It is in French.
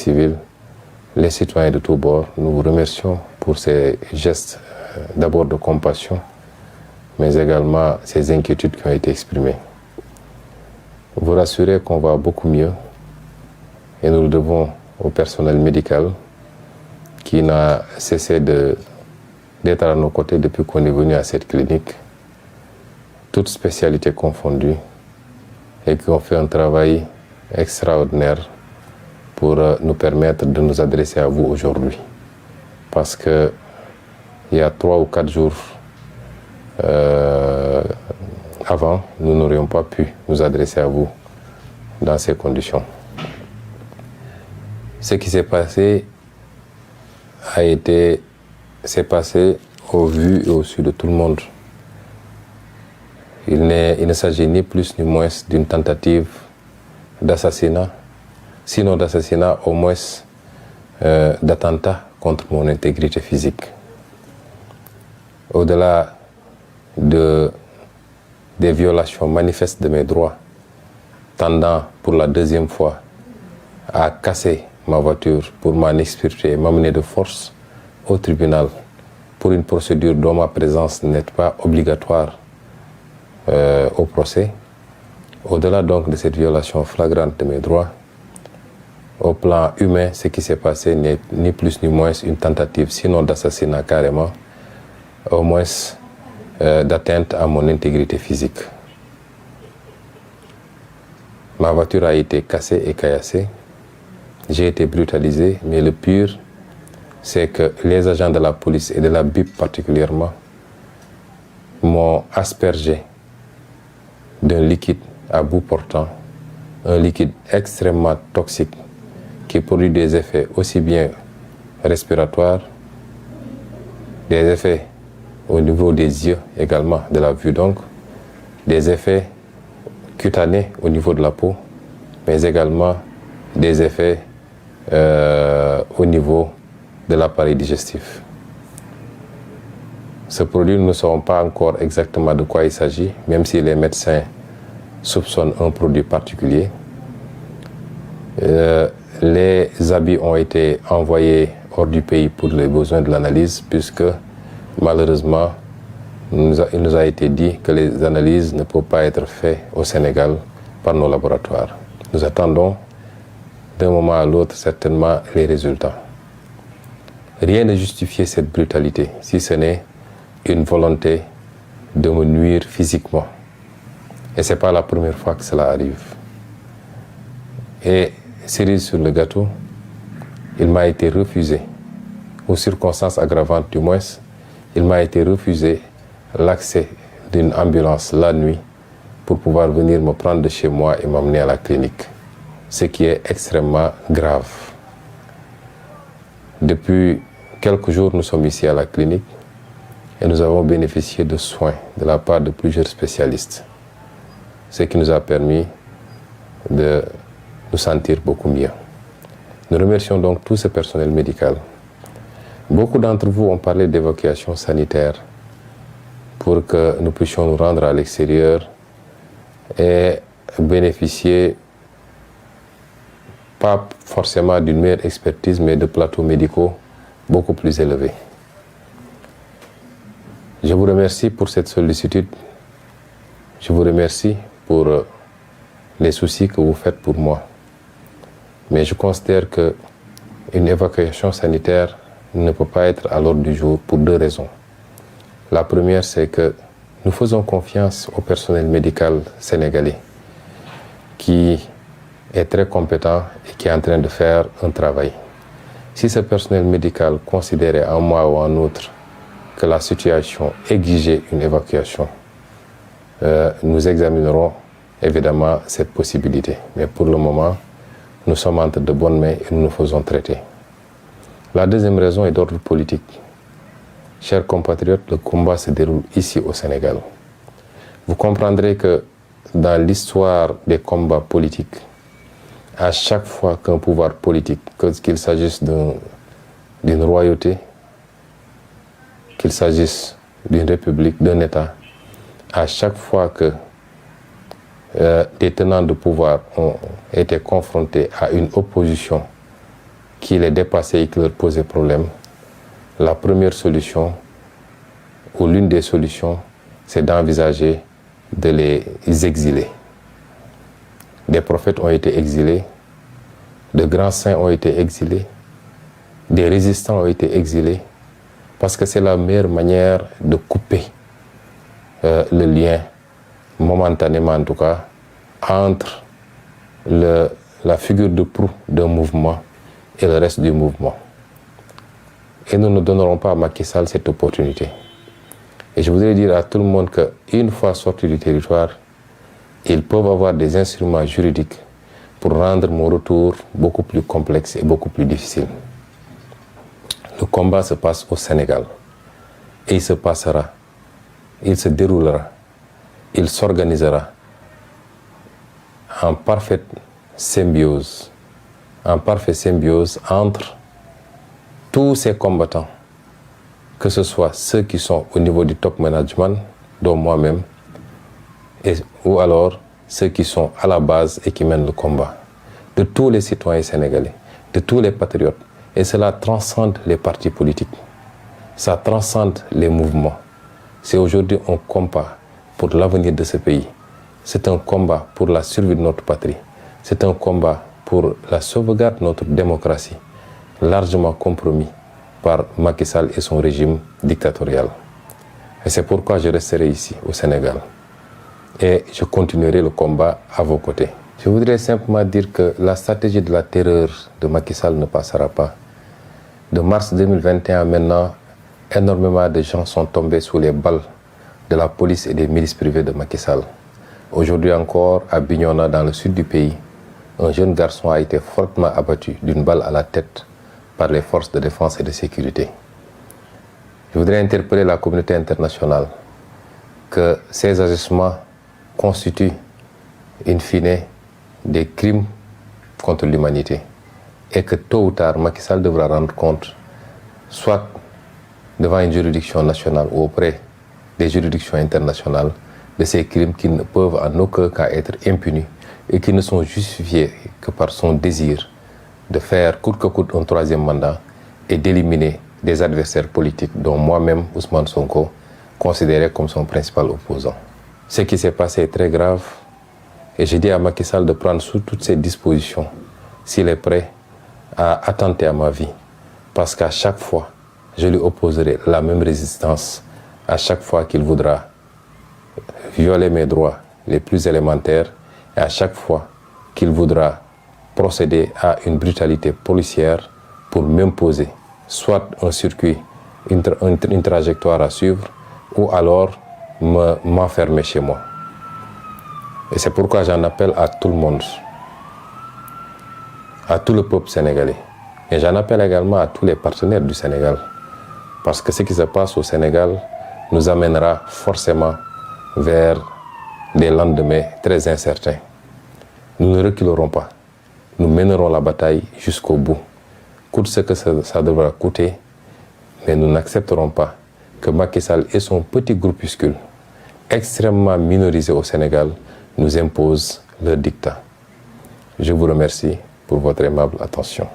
civile, les citoyens de tous bords, nous vous remercions pour ces gestes d'abord de compassion, mais également ces inquiétudes qui ont été exprimées. Vous rassurez qu'on va beaucoup mieux et nous le devons au personnel médical qui n'a cessé d'être à nos côtés depuis qu'on est venu à cette clinique, toutes spécialités confondues, et qui ont fait un travail extraordinaire pour nous permettre de nous adresser à vous aujourd'hui. Parce que il y a 3 ou 4 jours avant, nous n'aurions pas pu nous adresser à vous dans ces conditions. Ce qui s'est passé s'est passé au vu et au su de tout le monde. Il ne s'agit ni plus ni moins d'une tentative d'assassinat, sinon d'assassinat, au moins d'attentat contre mon intégrité physique. Au-delà des violations manifestes de mes droits, tendant pour la 2e fois à casser ma voiture pour m'en extirper et m'amener de force au tribunal pour une procédure dont ma présence n'est pas obligatoire au procès. Au-delà donc de cette violation flagrante de mes droits, au plan humain, ce qui s'est passé n'est ni plus ni moins une tentative, sinon d'assassinat carrément, au moins d'atteinte à mon intégrité physique. Ma voiture a été cassée et caillassée. J'ai été brutalisé, mais le pire, c'est que les agents de la police et de la BIP particulièrement m'ont aspergé d'un liquide à bout portant, un liquide extrêmement toxique qui produit des effets aussi bien respiratoires, des effets au niveau des yeux également, de la vue donc, des effets cutanés au niveau de la peau, mais également des effets au niveau de l'appareil digestif. Ce produit, nous ne savons pas encore exactement de quoi il s'agit, même si les médecins soupçonnent un produit particulier. Les habits ont été envoyés hors du pays pour les besoins de l'analyse, puisque malheureusement, il nous a été dit que les analyses ne peuvent pas être faites au Sénégal par nos laboratoires. Nous attendons d'un moment à l'autre certainement les résultats. Rien ne justifie cette brutalité, si ce n'est une volonté de me nuire physiquement. Et ce n'est pas la première fois que cela arrive. Et cerise sur le gâteau, il m'a été refusé, aux circonstances aggravantes du moins, il m'a été refusé l'accès d'une ambulance la nuit pour pouvoir venir me prendre de chez moi et m'emmener à la clinique. Ce qui est extrêmement grave. Depuis quelques jours, nous sommes ici à la clinique et nous avons bénéficié de soins de la part de plusieurs spécialistes, ce qui nous a permis de nous sentir beaucoup mieux. Nous remercions donc tout ce personnel médical. Beaucoup d'entre vous ont parlé d'évacuation sanitaire pour que nous puissions nous rendre à l'extérieur et bénéficier pas forcément d'une meilleure expertise, mais de plateaux médicaux beaucoup plus élevés. Je vous remercie pour cette sollicitude. Je vous remercie pour les soucis que vous faites pour moi. Mais je considère qu'une évacuation sanitaire ne peut pas être à l'ordre du jour pour 2 raisons. La première, c'est que nous faisons confiance au personnel médical sénégalais qui est très compétent et qui est en train de faire un travail. Si ce personnel médical considérait un mois ou un autre que la situation exigeait une évacuation, nous examinerons évidemment cette possibilité. Mais pour le moment, nous sommes entre de bonnes mains et nous nous faisons traiter. La deuxième raison est d'ordre politique. Chers compatriotes, le combat se déroule ici au Sénégal. Vous comprendrez que dans l'histoire des combats politiques, à chaque fois qu'un pouvoir politique, qu'il s'agisse d'une royauté, qu'il s'agisse d'une république, d'un État, à chaque fois que des tenants de pouvoir ont été confrontés à une opposition qui les dépassaient et qui leur posaient problème, la première solution, ou l'une des solutions, c'est d'envisager de les exiler. Des prophètes ont été exilés, de grands saints ont été exilés, des résistants ont été exilés, parce que c'est la meilleure manière de couper le lien, momentanément en tout cas, entre la figure de proue d'un mouvement et le reste du mouvement. Et nous ne donnerons pas à Macky Sall cette opportunité. Et je voudrais dire à tout le monde qu'une fois sortis du territoire, ils peuvent avoir des instruments juridiques pour rendre mon retour beaucoup plus complexe et beaucoup plus difficile. Le combat se passe au Sénégal. Et il se passera, il se déroulera, il s'organisera en parfaite symbiose entre tous ces combattants, que ce soit ceux qui sont au niveau du top management, dont moi-même, ou alors ceux qui sont à la base et qui mènent le combat, de tous les citoyens sénégalais, de tous les patriotes. Et cela transcende les partis politiques, ça transcende les mouvements. C'est aujourd'hui un combat pour l'avenir de ce pays. C'est un combat pour la survie de notre patrie. C'est un combat pour la sauvegarde de notre démocratie, largement compromis par Macky Sall et son régime dictatorial. Et c'est pourquoi je resterai ici, au Sénégal. Et je continuerai le combat à vos côtés. Je voudrais simplement dire que la stratégie de la terreur de Macky Sall ne passera pas. De mars 2021 maintenant, énormément de gens sont tombés sous les balles de la police et des milices privées de Macky Sall. Aujourd'hui encore, à Bignona, dans le sud du pays, un jeune garçon a été fortement abattu d'une balle à la tête par les forces de défense et de sécurité. Je voudrais interpeller la communauté internationale que ces agissements constituent, in fine, des crimes contre l'humanité et que tôt ou tard, Macky Sall devra rendre compte, soit devant une juridiction nationale ou auprès des juridictions internationales, de ces crimes qui ne peuvent en aucun cas être impunis et qui ne sont justifiés que par son désir de faire coûte que coûte un troisième mandat et d'éliminer des adversaires politiques dont moi-même, Ousmane Sonko, considéré comme son principal opposant. Ce qui s'est passé est très grave et j'ai dit à Macky Sall de prendre sous toutes ses dispositions s'il est prêt à attenter à ma vie, parce qu'à chaque fois, je lui opposerai la même résistance à chaque fois qu'il voudra violer mes droits les plus élémentaires et à chaque fois qu'il voudra procéder à une brutalité policière pour m'imposer soit un circuit, une trajectoire à suivre ou alors m'enfermer chez moi. Et c'est pourquoi j'en appelle à tout le monde, à tout le peuple sénégalais. Et j'en appelle également à tous les partenaires du Sénégal. Parce que ce qui se passe au Sénégal nous amènera forcément vers des lendemains très incertains. Nous ne reculerons pas. Nous mènerons la bataille jusqu'au bout. Coûte ce que ça devra coûter, mais nous n'accepterons pas que Macky Sall et son petit groupuscule, extrêmement minorisé au Sénégal, nous imposent leur dictat. Je vous remercie pour votre aimable attention.